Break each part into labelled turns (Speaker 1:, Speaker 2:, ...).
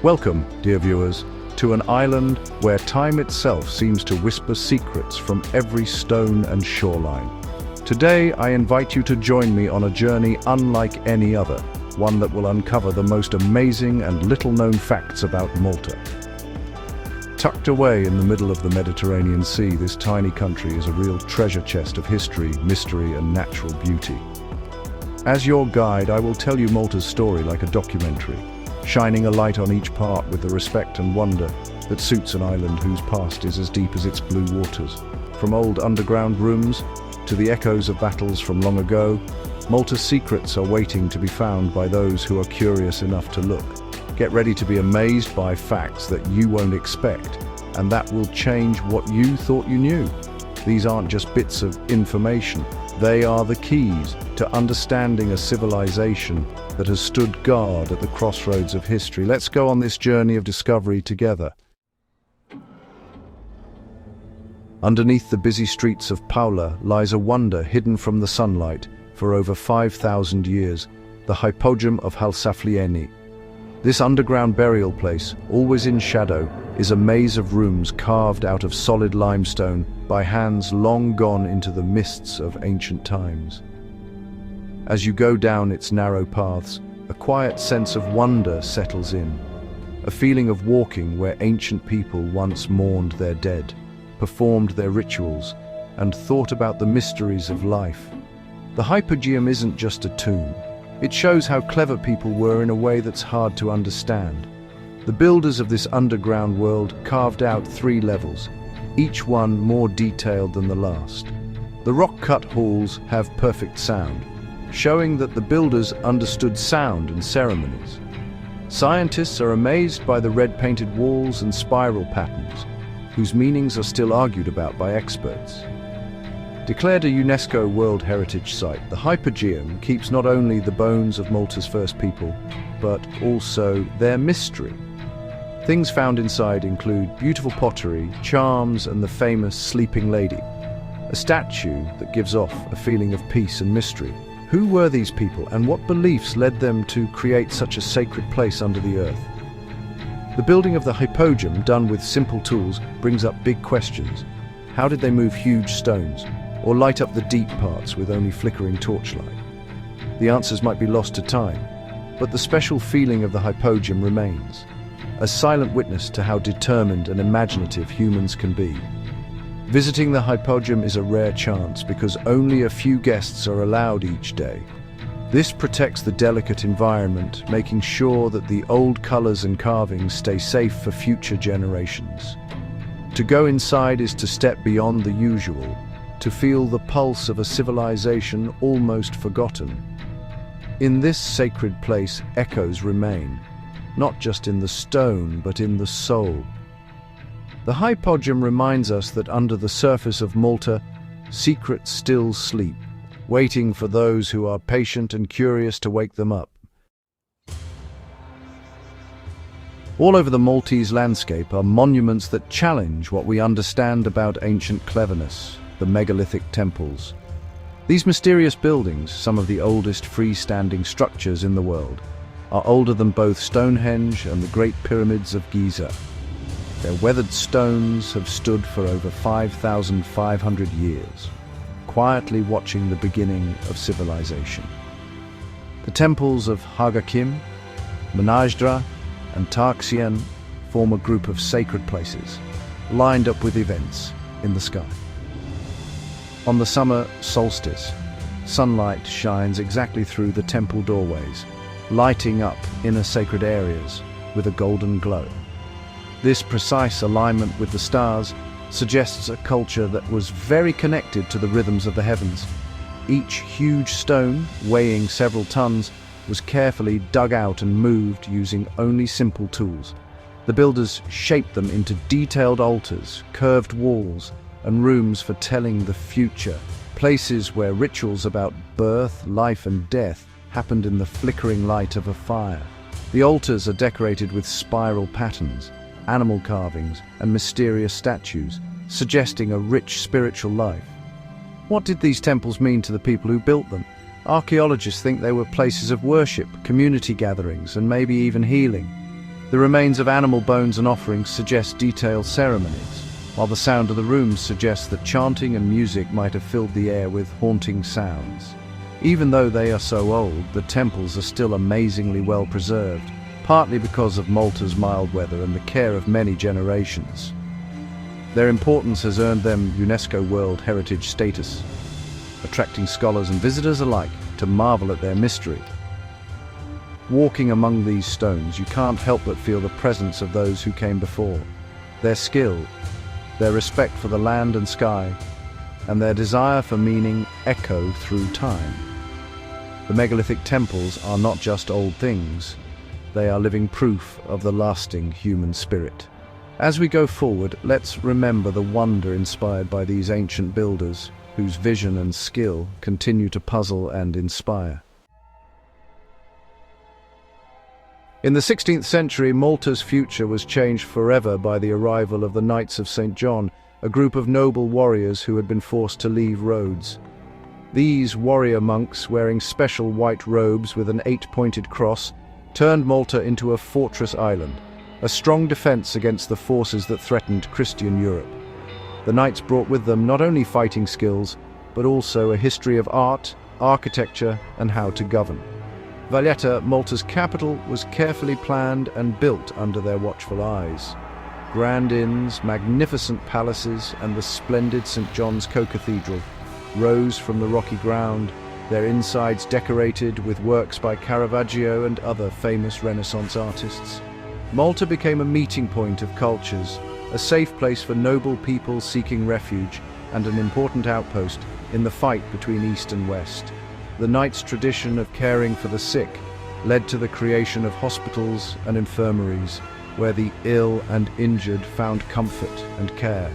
Speaker 1: Welcome, dear viewers, to an island where time itself seems to whisper secrets from every stone and shoreline. Today, I invite you to join me on a journey unlike any other, one that will uncover the most amazing and little-known facts about Malta. Tucked away in the middle of the Mediterranean Sea, this tiny country is a real treasure chest of history, mystery, and natural beauty. As your guide, I will tell you Malta's story like a documentary, shining a light on each part with the respect and wonder that suits an island whose past is as deep as its blue waters. From old underground rooms to the echoes of battles from long ago, Malta's secrets are waiting to be found by those who are curious enough to look. Get ready to be amazed by facts that you won't expect, and that will change what you thought you knew. These aren't just bits of information. They are the keys to understanding a civilization that has stood guard at the crossroads of history. Let's go on this journey of discovery together. Underneath the busy streets of Paula lies a wonder hidden from the sunlight for over 5,000 years, the Hypodrome of Halsaflieni. This underground burial place, always in shadow, is a maze of rooms carved out of solid limestone by hands long gone into the mists of ancient times. As you go down its narrow paths, a quiet sense of wonder settles in, a feeling of walking where ancient people once mourned their dead, performed their rituals, and thought about the mysteries of life. The Hypogeium isn't just a tomb. It shows how clever people were in a way that's hard to understand. The builders of this underground world carved out 3 levels, each one more detailed than the last. The rock-cut halls have perfect sound, showing that the builders understood sound and ceremonies. Scientists are amazed by the red-painted walls and spiral patterns, whose meanings are still argued about by experts. Declared a UNESCO World Heritage Site, the Hypogeium keeps not only the bones of Malta's first people, but also their mystery. Things found inside include beautiful pottery, charms, and the famous Sleeping Lady, a statue that gives off a feeling of peace and mystery. Who were these people, and what beliefs led them to create such a sacred place under the earth? The building of the Hypogeium, done with simple tools, brings up big questions. How did they move huge stones, or light up the deep parts with only flickering torchlight? The answers might be lost to time, but the special feeling of the Hypogeium remains, a silent witness to how determined and imaginative humans can be. Visiting the Hypogeium is a rare chance because only a few guests are allowed each day. This protects the delicate environment, making sure that the old colors and carvings stay safe for future generations. To go inside is to step beyond the usual, to feel the pulse of a civilization almost forgotten. In this sacred place, echoes remain, not just in the stone, but in the soul. The Hypogeium reminds us that under the surface of Malta, secrets still sleep, waiting for those who are patient and curious to wake them up. All over the Maltese landscape are monuments that challenge what we understand about ancient cleverness, the megalithic temples. These mysterious buildings, some of the oldest freestanding structures in the world, are older than both Stonehenge and the Great Pyramids of Giza. Their weathered stones have stood for over 5,500 years, quietly watching the beginning of civilization. The temples of Hagakim, Menajdra, and Tarxian form a group of sacred places, lined up with events in the sky. On the summer solstice, sunlight shines exactly through the temple doorways, lighting up inner sacred areas with a golden glow. This precise alignment with the stars suggests a culture that was very connected to the rhythms of the heavens. Each huge stone, weighing several tons, was carefully dug out and moved using only simple tools. The builders shaped them into detailed altars, curved walls, and rooms for telling the future, places where rituals about birth, life, and death happened in the flickering light of a fire. The altars are decorated with spiral patterns, animal carvings, and mysterious statues, suggesting a rich spiritual life. What did these temples mean to the people who built them? Archaeologists think they were places of worship, community gatherings, and maybe even healing. The remains of animal bones and offerings suggest detailed ceremonies, while the sound of the rooms suggests that chanting and music might have filled the air with haunting sounds. Even though they are so old, the temples are still amazingly well preserved, partly because of Malta's mild weather and the care of many generations. Their importance has earned them UNESCO World Heritage status, attracting scholars and visitors alike to marvel at their mystery. Walking among these stones, you can't help but feel the presence of those who came before. Their skill, their respect for the land and sky, and their desire for meaning echo through time. The megalithic temples are not just old things, they are living proof of the lasting human spirit. As we go forward, let's remember the wonder inspired by these ancient builders, whose vision and skill continue to puzzle and inspire. In the 16th century, Malta's future was changed forever by the arrival of the Knights of St. John, a group of noble warriors who had been forced to leave Rhodes. These warrior monks, wearing special white robes with an 8-pointed cross, turned Malta into a fortress island, a strong defense against the forces that threatened Christian Europe. The knights brought with them not only fighting skills, but also a history of art, architecture, and how to govern. Valletta, Malta's capital, was carefully planned and built under their watchful eyes. Grand inns, magnificent palaces, and the splendid St. John's Co-Cathedral rose from the rocky ground, their insides decorated with works by Caravaggio and other famous Renaissance artists. Malta became a meeting point of cultures, a safe place for noble people seeking refuge, and an important outpost in the fight between East and West. The knights' tradition of caring for the sick led to the creation of hospitals and infirmaries, where the ill and injured found comfort and care.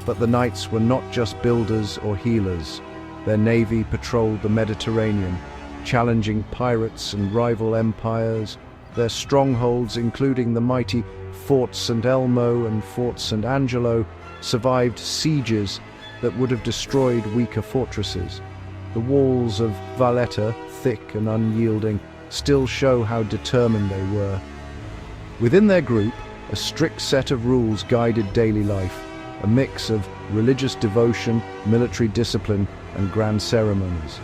Speaker 1: But the knights were not just builders or healers. Their navy patrolled the Mediterranean, challenging pirates and rival empires. Their strongholds, including the mighty Fort St. Elmo and Fort St. Angelo, survived sieges that would have destroyed weaker fortresses. The walls of Valletta, thick and unyielding, still show how determined they were. Within their group, a strict set of rules guided daily life, a mix of religious devotion, military discipline, and grand ceremonies.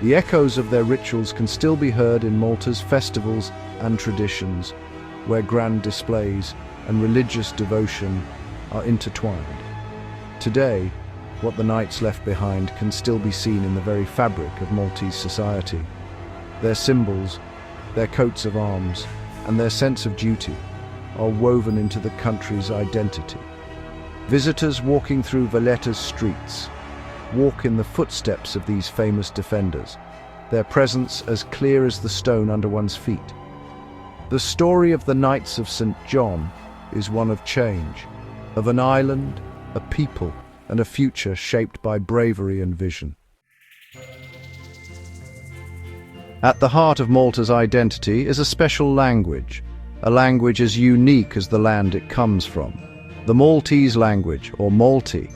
Speaker 1: The echoes of their rituals can still be heard in Malta's festivals and traditions, where grand displays and religious devotion are intertwined. Today, what the knights left behind can still be seen in the very fabric of Maltese society. Their symbols, their coats of arms, and their sense of duty are woven into the country's identity. Visitors walking through Valletta's streets walk in the footsteps of these famous defenders, their presence as clear as the stone under one's feet. The story of the Knights of St. John is one of change, of an island, a people, and a future shaped by bravery and vision. At the heart of Malta's identity is a special language, a language as unique as the land it comes from. The Maltese language, or Malti,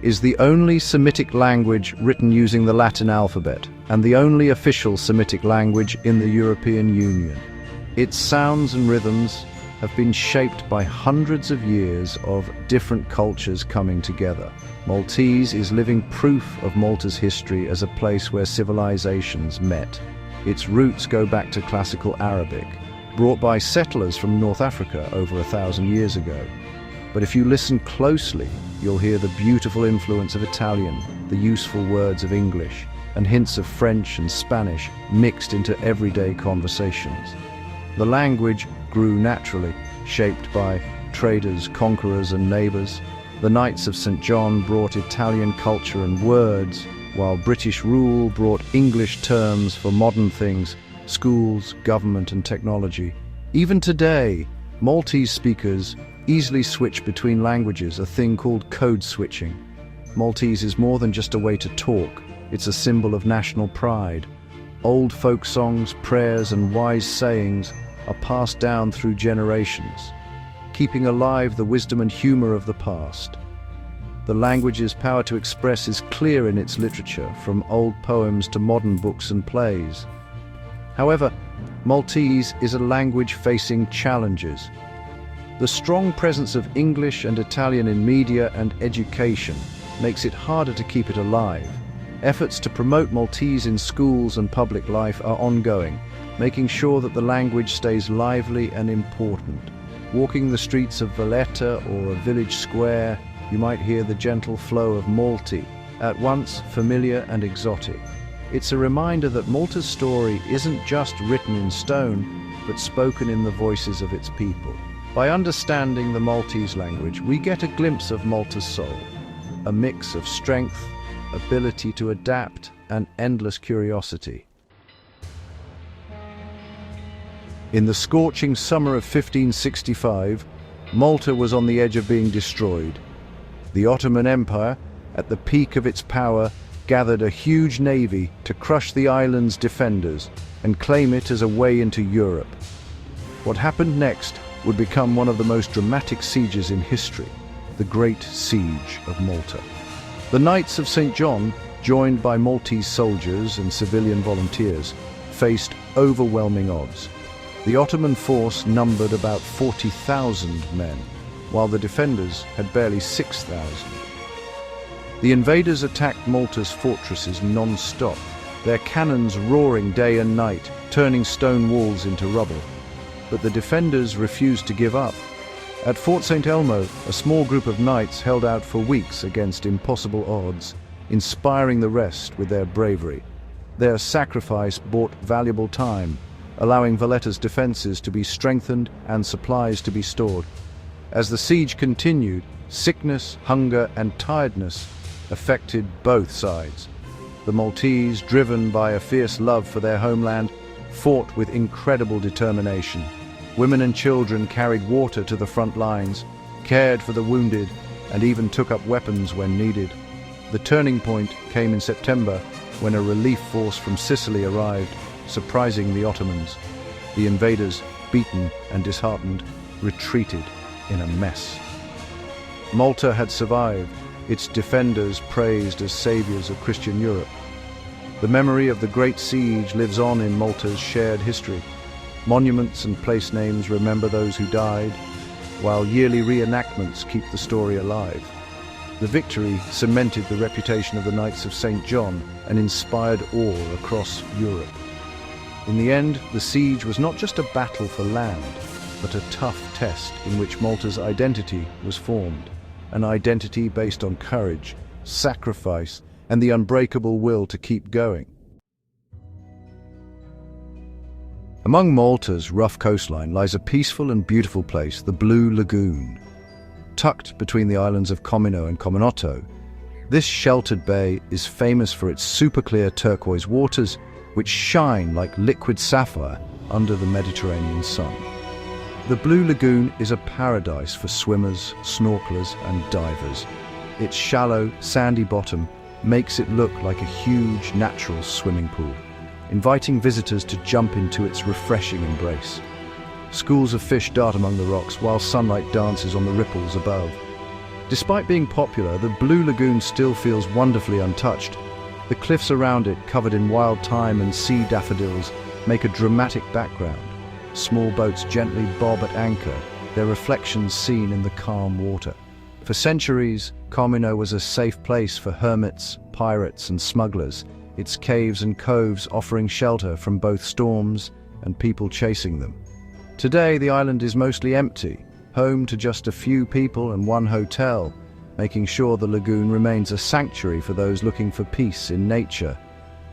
Speaker 1: is the only Semitic language written using the Latin alphabet, and the only official Semitic language in the European Union. Its sounds and rhythms have been shaped by hundreds of years of different cultures coming together. Maltese is living proof of Malta's history as a place where civilizations met. Its roots go back to classical Arabic, brought by settlers from North Africa over 1,000 years ago. But if you listen closely, you'll hear the beautiful influence of Italian, the useful words of English, and hints of French and Spanish mixed into everyday conversations. The language grew naturally, shaped by traders, conquerors, and neighbors. The Knights of St. John brought Italian culture and words, while British rule brought English terms for modern things, schools, government, and technology. Even today, Maltese speakers easily switch between languages, a thing called code switching. Maltese is more than just a way to talk, it's a symbol of national pride. Old folk songs, prayers, and wise sayings are passed down through generations, keeping alive the wisdom and humor of the past. The language's power to express is clear in its literature, from old poems to modern books and plays. However, Maltese is a language facing challenges. The strong presence of English and Italian in media and education makes it harder to keep it alive. Efforts to promote Maltese in schools and public life are ongoing, making sure that the language stays lively and important. Walking the streets of Valletta or a village square, you might hear the gentle flow of Maltese, at once familiar and exotic. It's a reminder that Malta's story isn't just written in stone, but spoken in the voices of its people. By understanding the Maltese language, we get a glimpse of Malta's soul, a mix of strength, ability to adapt, and endless curiosity. In the scorching summer of 1565, Malta was on the edge of being destroyed. The Ottoman Empire, at the peak of its power, gathered a huge navy to crush the island's defenders and claim it as a way into Europe. What happened next would become one of the most dramatic sieges in history, the Great Siege of Malta. The Knights of St. John, joined by Maltese soldiers and civilian volunteers, faced overwhelming odds. The Ottoman force numbered about 40,000 men, while the defenders had barely 6,000. The invaders attacked Malta's fortresses non-stop, their cannons roaring day and night, turning stone walls into rubble. But the defenders refused to give up. At Fort St. Elmo, a small group of knights held out for weeks against impossible odds, inspiring the rest with their bravery. Their sacrifice bought valuable time, allowing Valletta's defenses to be strengthened and supplies to be stored. As the siege continued, sickness, hunger, and tiredness affected both sides. The Maltese, driven by a fierce love for their homeland, fought with incredible determination. Women and children carried water to the front lines, cared for the wounded, and even took up weapons when needed. The turning point came in September when a relief force from Sicily arrived, surprising the Ottomans. The invaders, beaten and disheartened, retreated in a mess. Malta had survived, its defenders praised as saviors of Christian Europe. The memory of the Great Siege lives on in Malta's shared history. Monuments and place names remember those who died, while yearly reenactments keep the story alive. The victory cemented the reputation of the Knights of St. John and inspired awe across Europe. In the end, the siege was not just a battle for land, but a tough test in which Malta's identity was formed, an identity based on courage, sacrifice, and the unbreakable will to keep going. Among Malta's rough coastline lies a peaceful and beautiful place, the Blue Lagoon. Tucked between the islands of Comino and Cominotto, this sheltered bay is famous for its super-clear turquoise waters, which shine like liquid sapphire under the Mediterranean sun. The Blue Lagoon is a paradise for swimmers, snorkelers, and divers. Its shallow, sandy bottom makes it look like a huge natural swimming pool, inviting visitors to jump into its refreshing embrace. Schools of fish dart among the rocks while sunlight dances on the ripples above. Despite being popular, the Blue Lagoon still feels wonderfully untouched. The cliffs around it, covered in wild thyme and sea daffodils, make a dramatic background. Small boats gently bob at anchor, their reflections seen in the calm water. For centuries, Comino was a safe place for hermits, pirates, and smugglers, its caves and coves offering shelter from both storms and people chasing them. Today, the island is mostly empty, home to just a few people and one hotel, making sure the lagoon remains a sanctuary for those looking for peace in nature.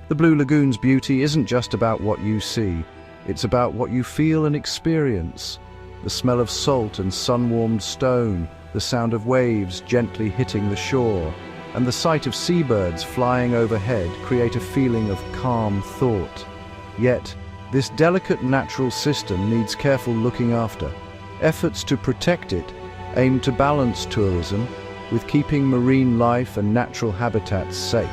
Speaker 1: The Blue Lagoon's beauty isn't just about what you see, it's about what you feel and experience. The smell of salt and sun-warmed stone, the sound of waves gently hitting the shore, and the sight of seabirds flying overhead create a feeling of calm thought. Yet, this delicate natural system needs careful looking after. Efforts to protect it aim to balance tourism with keeping marine life and natural habitats safe.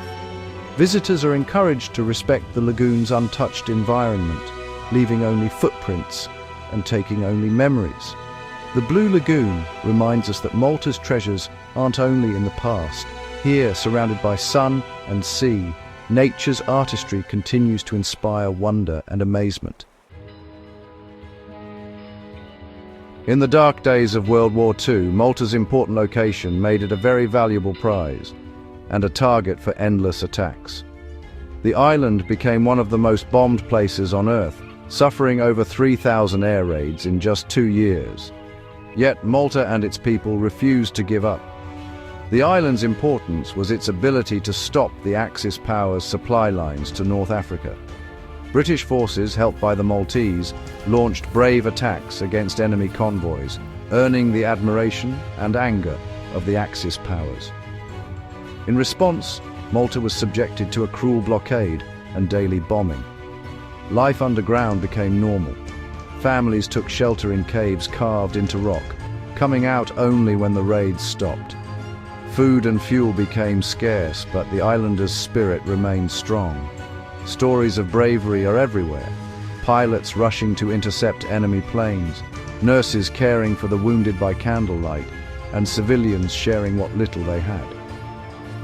Speaker 1: Visitors are encouraged to respect the lagoon's untouched environment, leaving only footprints and taking only memories. The Blue Lagoon reminds us that Malta's treasures aren't only in the past. Here, surrounded by sun and sea, nature's artistry continues to inspire wonder and amazement. In the dark days of World War II, Malta's important location made it a very valuable prize and a target for endless attacks. The island became one of the most bombed places on Earth, suffering over 3,000 air raids in just 2 years. Yet Malta and its people refused to give up. The island's importance was its ability to stop the Axis powers' supply lines to North Africa. British forces, helped by the Maltese, launched brave attacks against enemy convoys, earning the admiration and anger of the Axis powers. In response, Malta was subjected to a cruel blockade and daily bombing. Life underground became normal. Families took shelter in caves carved into rock, coming out only when the raids stopped. Food and fuel became scarce, but the islanders' spirit remained strong. Stories of bravery are everywhere. Pilots rushing to intercept enemy planes, nurses caring for the wounded by candlelight, and civilians sharing what little they had.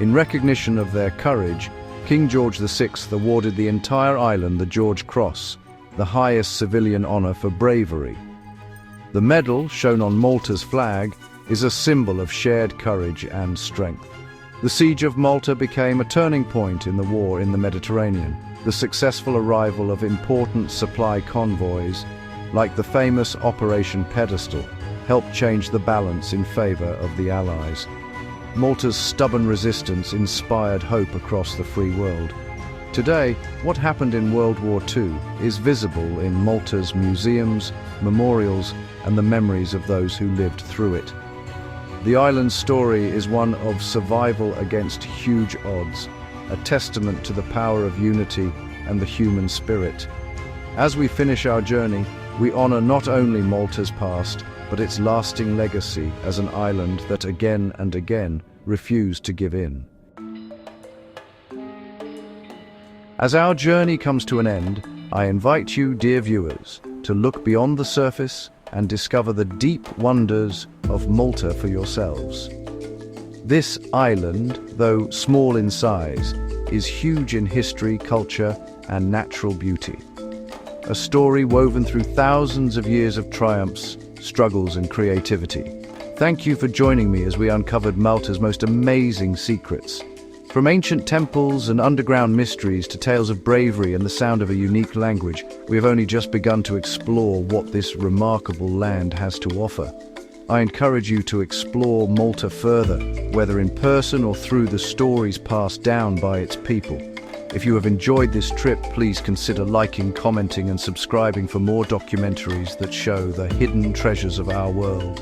Speaker 1: In recognition of their courage, King George VI awarded the entire island the George Cross, the highest civilian honor for bravery. The medal, shown on Malta's flag, is a symbol of shared courage and strength. The siege of Malta became a turning point in the war in the Mediterranean. The successful arrival of important supply convoys, like the famous Operation Pedestal, helped change the balance in favor of the Allies. Malta's stubborn resistance inspired hope across the free world. Today, what happened in World War II is visible in Malta's museums, memorials, and the memories of those who lived through it. The island's story is one of survival against huge odds, a testament to the power of unity and the human spirit. As we finish our journey, we honor not only Malta's past, but its lasting legacy as an island that again and again refused to give in. As our journey comes to an end, I invite you, dear viewers, to look beyond the surface and discover the deep wonders of Malta for yourselves. This island, though small in size, is huge in history, culture, and natural beauty. A story woven through thousands of years of triumphs, struggles, and creativity. Thank you for joining me as we uncovered Malta's most amazing secrets. From ancient temples and underground mysteries to tales of bravery and the sound of a unique language, we have only just begun to explore what this remarkable land has to offer. I encourage you to explore Malta further, whether in person or through the stories passed down by its people. If you have enjoyed this trip, please consider liking, commenting, and subscribing for more documentaries that show the hidden treasures of our world.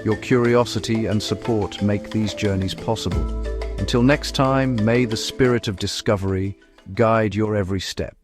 Speaker 1: Your curiosity and support make these journeys possible. Until next time, may the spirit of discovery guide your every step.